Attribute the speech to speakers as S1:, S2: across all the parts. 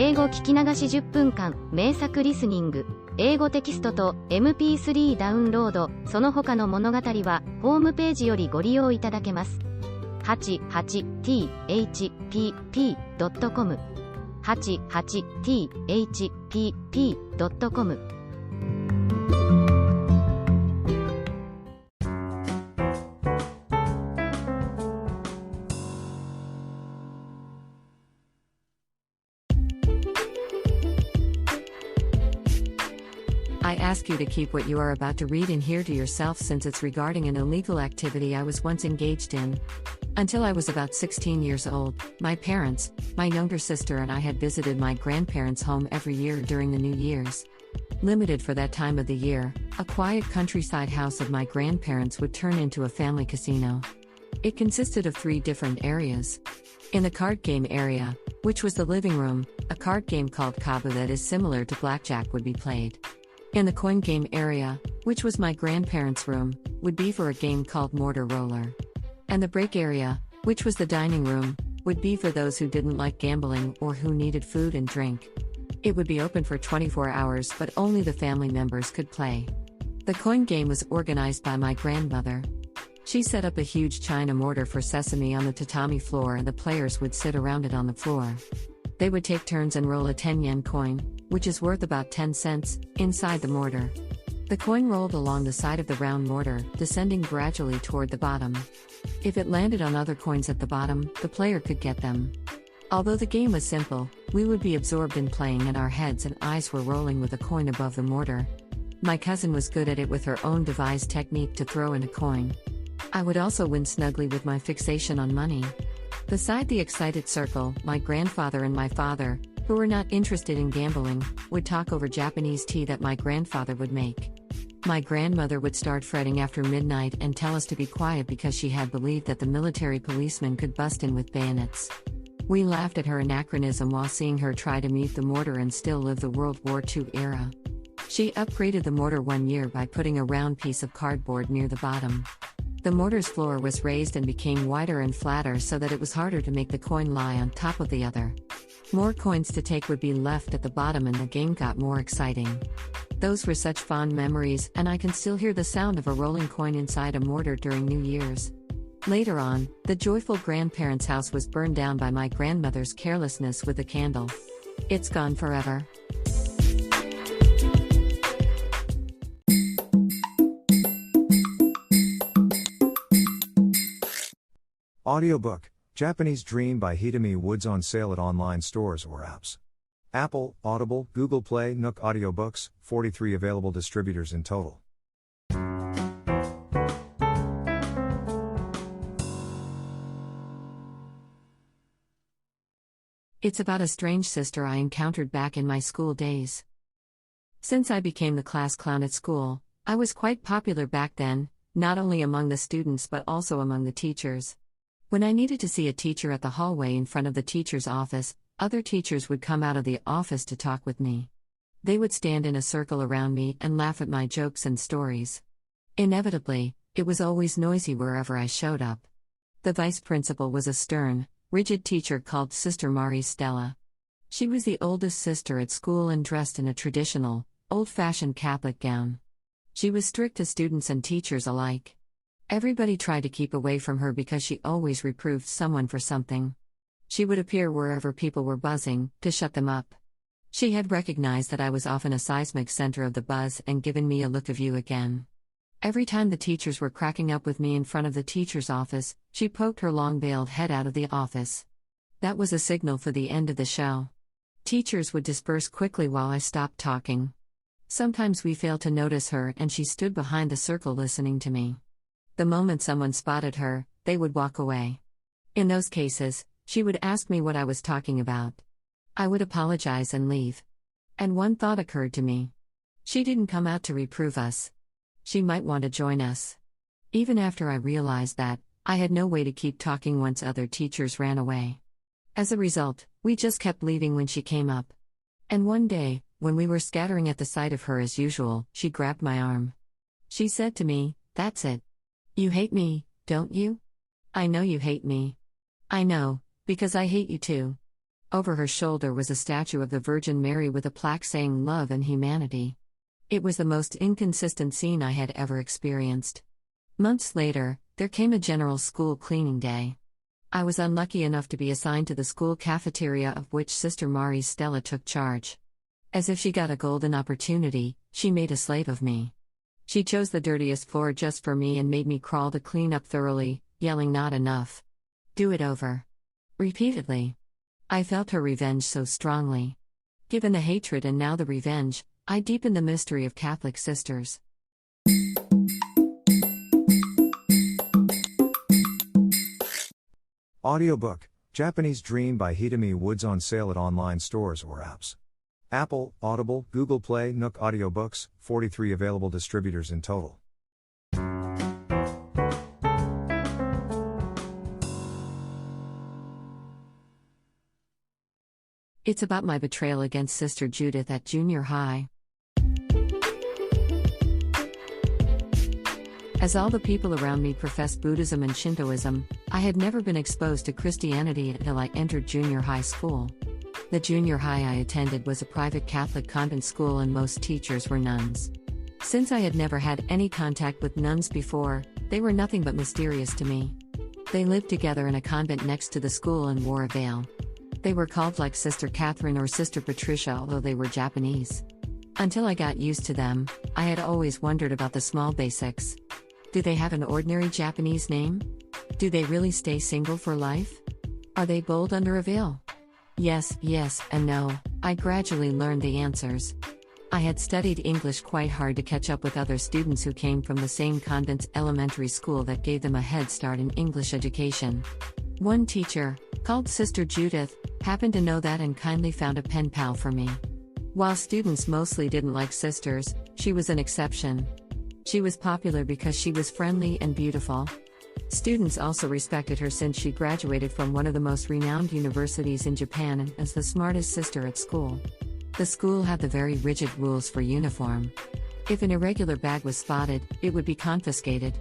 S1: 英語聞き流し10分間、名作リスニング、英語テキストと MP3 ダウンロード、その他の物語は、ホームページよりご利用いただけます。88thpp.com 88thpp.com
S2: I ask you to keep what you are about to read and hear to yourself since it's regarding an illegal activity I was once engaged in. Until I was about 16 years old, my parents, my younger sister and I had visited my grandparents' home every year during the New Year's. Limited for that time of the year, a quiet countryside house of my grandparents would turn into a family casino. It consisted of 3 different areas. In the card game area, which was the living room, a card game called Kabu that is similar to blackjack would be played. In the coin game area, which was my grandparents' room, would be for a game called Mortar Roller. And the break area, which was the dining room, would be for those who didn't like gambling or who needed food and drink. It would be open for 24 hours but only the family members could play. The coin game was organized by my grandmother. She set up a huge china mortar for sesame on the tatami floor and the players would sit around it on the floor. They would take turns and roll a 10-yen coin, which is worth about 10 cents, inside the mortar. The coin rolled along the side of the round mortar, descending gradually toward the bottom. If it landed on other coins at the bottom, the player could get them. Although the game was simple, we would be absorbed in playing and our heads and eyes were rolling with a coin above the mortar. My cousin was good at it with her own devised technique to throw in a coin. I would also win snugly with my fixation on money. Beside the excited circle, my grandfather and my father, who were not interested in gambling, would talk over Japanese tea that my grandfather would make. My grandmother would start fretting after midnight and tell us to be quiet because she had believed that the military policemen could bust in with bayonets. We laughed at her anachronism while seeing her try to mute the mortar and still live the World War II era. She upgraded the mortar one year by putting a round piece of cardboard near the bottom. The mortar's floor was raised and became wider and flatter so that it was harder to make the coin lie on top of the other. More coins to take would be left at the bottom and the game got more exciting. Those were such fond memories, and I can still hear the sound of a rolling coin inside a mortar during New Year's. Later on, the joyful grandparents' house was burned down by my grandmother's carelessness with a candle. It's gone forever.
S3: Audiobook, Japanese Dream by Hitomi Woods on sale at online stores or apps. Apple, Audible, Google Play, Nook Audiobooks, 43 available distributors in total.
S2: It's about a strange sister I encountered back in my school days. Since I became the class clown at school, I was quite popular back then, not only among the students but also among the teachers. When I needed to see a teacher at the hallway in front of the teacher's office, other teachers would come out of the office to talk with me. They would stand in a circle around me and laugh at my jokes and stories. Inevitably, it was always noisy wherever I showed up. The vice principal was a stern, rigid teacher called Sister Marie Stella. She was the oldest sister at school and dressed in a traditional, old-fashioned Catholic gown. She was strict to students and teachers alike. Everybody tried to keep away from her because she always reproved someone for something. She would appear wherever people were buzzing, to shut them up. She had recognized that I was often a seismic center of the buzz and given me a look of you again. Every time the teachers were cracking up with me in front of the teacher's office, she poked her long-veiled head out of the office. That was a signal for the end of the show. Teachers would disperse quickly while I stopped talking. Sometimes we failed to notice her and she stood behind the circle listening to me. The moment someone spotted her, they would walk away. In those cases, she would ask me what I was talking about. I would apologize and leave. And one thought occurred to me. She didn't come out to reprove us. She might want to join us. Even after I realized that, I had no way to keep talking once other teachers ran away. As a result, we just kept leaving when she came up. And one day, when we were scattering at the sight of her as usual, she grabbed my arm. She said to me, "That's it. You hate me, don't you? I know you hate me. I know, because I hate you too. Over her shoulder was a statue of the Virgin Mary with a plaque saying love and humanity. It was the most inconsistent scene I had ever experienced. Months later, there came a general school cleaning day. I was unlucky enough to be assigned to the school cafeteria, of which Sister Marie Stella took charge. As if she got a golden opportunity, she made a slave of me. She chose the dirtiest floor just for me and made me crawl to clean up thoroughly, yelling not enough. Do it over. Repeatedly. I felt her revenge so strongly. Given the hatred and now the revenge, I deepened the mystery of Catholic sisters.
S3: Audiobook, Japanese Dream by Hitomi Woods on sale at online stores or apps. Apple, Audible, Google Play, Nook Audiobooks, 43 available distributors in total.
S2: It's about my betrayal against Sister Judith at junior high. As all the people around me professed Buddhism and Shintoism, I had never been exposed to Christianity until I entered junior high school. The junior high I attended was a private Catholic convent school and most teachers were nuns. Since I had never had any contact with nuns before, they were nothing but mysterious to me. They lived together in a convent next to the school and wore a veil. They were called like Sister Catherine or Sister Patricia, although they were Japanese. Until I got used to them, I had always wondered about the small basics. Do they have an ordinary Japanese name? Do they really stay single for life? Are they bold under a veil? Yes, and no. I gradually learned the answers. I had studied English quite hard to catch up with other students who came from the same convent's elementary school that gave them a head start in English education. One teacher, called Sister Judith, happened to know that and kindly found a pen pal for me. While students mostly didn't like sisters, she was an exception. She was popular because she was friendly and beautiful. Students also respected her since she graduated from one of the most renowned universities in Japan and as the smartest sister at school. The school had the very rigid rules for uniform. If an irregular bag was spotted, it would be confiscated.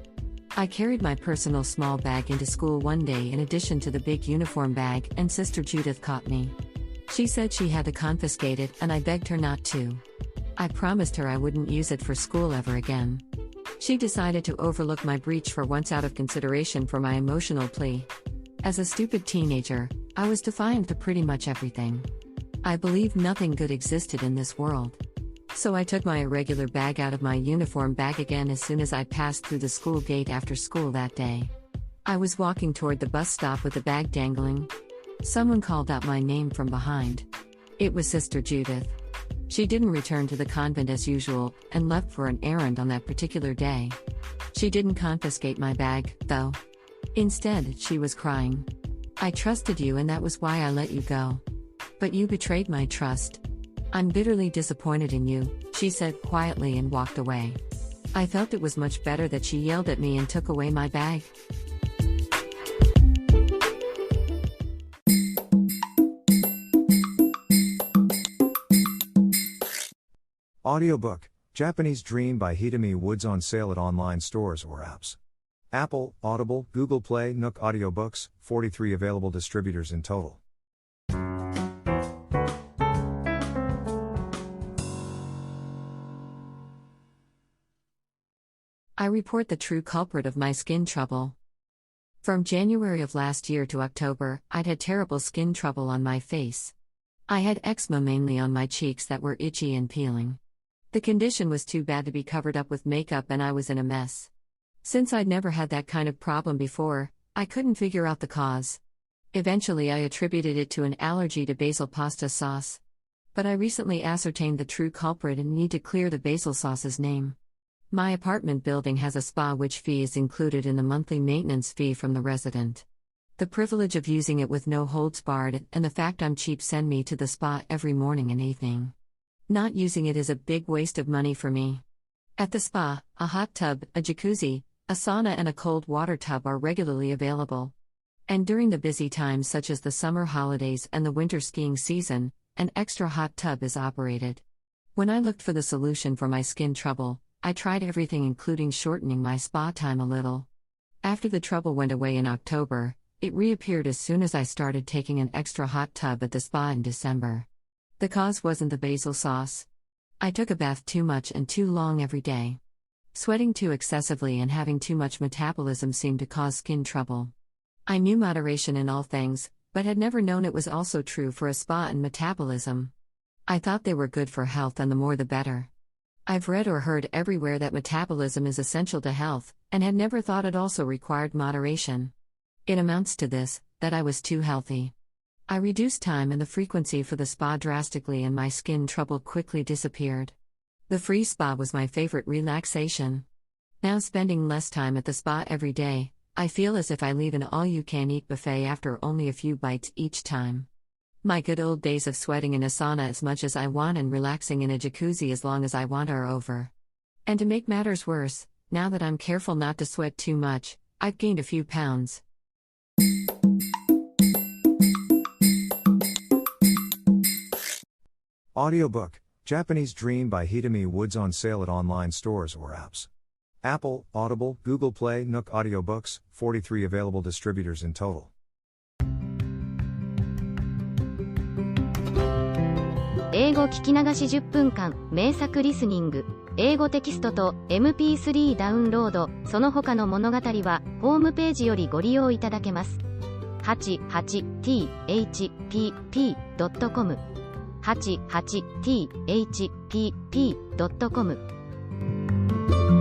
S2: I carried my personal small bag into school one day in addition to the big uniform bag, and Sister Judith caught me. She said she had to confiscate it, and I begged her not to. I promised her I wouldn't use it for school ever again. She decided to overlook my breach for once out of consideration for my emotional plea. As a stupid teenager, I was defiant to pretty much everything. I believed nothing good existed in this world. So I took my irregular bag out of my uniform bag again as soon as I passed through the school gate after school that day. I was walking toward the bus stop with the bag dangling. Someone called out my name from behind. It was Sister Judith. She didn't return to the convent as usual and left for an errand on that particular day. She didn't confiscate my bag, though. Instead, she was crying. I trusted you and that was why I let you go. But you betrayed my trust. I'm bitterly disappointed in you, she said quietly and walked away. I felt it was much better that she yelled at me and took away my bag.
S3: Audiobook, Japanese Dream by Hitomi Woods on sale at online stores or apps. Apple, Audible, Google Play, Nook Audiobooks, 43 available distributors in total.
S2: I report the true culprit of my skin trouble. From January of last year to October, I'd had terrible skin trouble on my face. I had eczema mainly on my cheeks that were itchy and peeling. The condition was too bad to be covered up with makeup and I was in a mess. Since I'd never had that kind of problem before, I couldn't figure out the cause. Eventually I attributed it to an allergy to basil pasta sauce. But I recently ascertained the true culprit and need to clear the basil sauce's name. My apartment building has a spa which fee is included in the monthly maintenance fee from the resident. The privilege of using it with no holds barred and the fact I'm cheap send me to the spa every morning and evening. Not using it is a big waste of money for me. At the spa, a hot tub, a jacuzzi, a sauna and a cold water tub are regularly available. And during the busy times such as the summer holidays and the winter skiing season, an extra hot tub is operated. When I looked for the solution for my skin trouble, I tried everything including shortening my spa time a little. After the trouble went away in October, It reappeared as soon as I started taking an extra hot tub at the spa in December. The cause wasn't the basil sauce. I took a bath too much and too long every day. Sweating too excessively and having too much metabolism seemed to cause skin trouble. I knew moderation in all things, but had never known it was also true for a spa and metabolism. I thought they were good for health and the more the better. I've read or heard everywhere that metabolism is essential to health, and had never thought it also required moderation. It amounts to this, that I was too healthy. I reduced time and the frequency for the spa drastically and my skin trouble quickly disappeared. The free spa was my favorite relaxation. Now spending less time at the spa every day, I feel as if I leave an all-you-can-eat buffet after only a few bites each time. My good old days of sweating in a sauna as much as I want and relaxing in a jacuzzi as long as I want are over. And to make matters worse, now that I'm careful not to sweat too much, I've gained a few pounds.
S3: Audiobook, Japanese Dream by Hitomi Woods on sale at online stores or apps. Apple, Audible, Google Play, Nook Audiobooks, 43 available distributors in total.
S1: 英語聞き流し10分間、名作リスニング、英語テキストと MP3 ダウンロード、その他の物語は、ホームページよりご利用いただけます。88thpp.com 88thpp.com